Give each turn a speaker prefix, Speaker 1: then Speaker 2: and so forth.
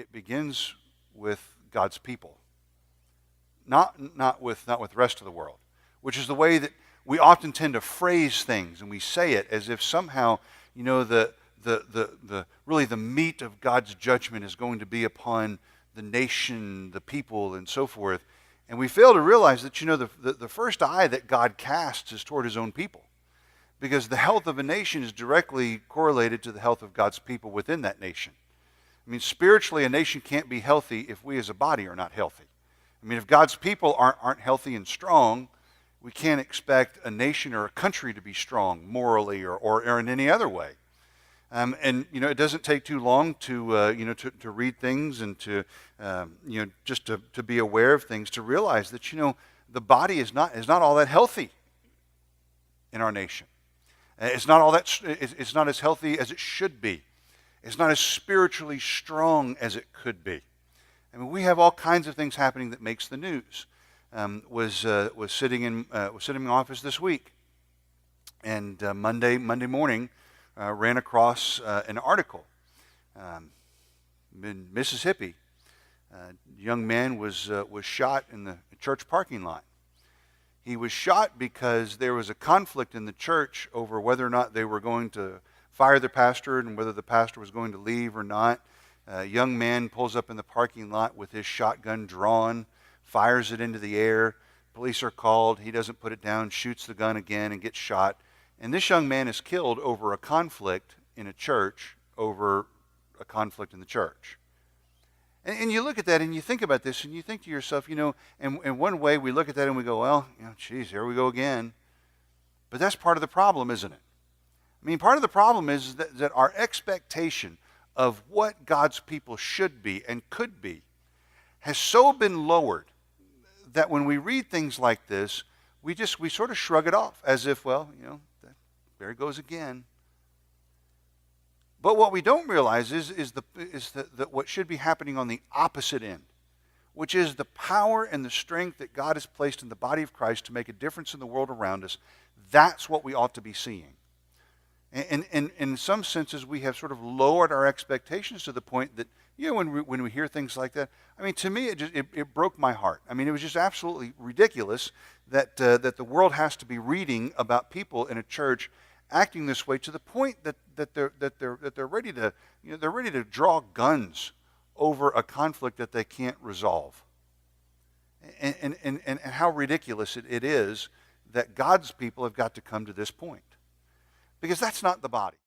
Speaker 1: it begins with God's people, not with the rest of the world, which is the way that we often tend to phrase things, and we say it as if somehow, the really the meat of God's judgment is going to be upon the nation, the people, and so forth. And we fail to realize that, the first eye that God casts is toward his own people. Because the health of a nation is directly correlated to the health of God's people within that nation. I mean, spiritually, a nation can't be healthy if we as a body are not healthy. I mean, if God's people aren't healthy and strong, we can't expect a nation or a country to be strong morally or in any other way. And it doesn't take too long to read things and to just to be aware of things, to realize that the body is not all that healthy in our nation. It's not as healthy as it should be. It's not as spiritually strong as it could be. I mean, we have all kinds of things happening that makes the news. Was sitting in office this week, and Monday morning ran across an article in Mississippi. A young man was shot in the church parking lot. He was shot because there was a conflict in the church over whether or not they were going to fire the pastor and whether the pastor was going to leave or not. A young man pulls up in the parking lot with his shotgun drawn, fires it into the air. Police are called. He doesn't put it down, shoots the gun again and gets shot. And this young man is killed over a conflict in a church, over a conflict in the church. And you look at that and you think about this and you think to yourself, in one way we look at that and we go, well, geez, here we go again. But that's part of the problem, isn't it? I mean, part of the problem is that our expectation of what God's people should be and could be has so been lowered that when we read things like this, we sort of shrug it off as if, well, there it goes again. But what we don't realize is that what should be happening on the opposite end, which is the power and the strength that God has placed in the body of Christ to make a difference in the world around us. That's what we ought to be seeing. And in some senses, we have sort of lowered our expectations to the point that, when we hear things like that, I mean, to me, it broke my heart. I mean, it was just absolutely ridiculous that the world has to be reading about people in a church acting this way, to the point that they're ready to draw guns over a conflict that they can't resolve. And how ridiculous it is that God's people have got to come to this point. Because that's not the body.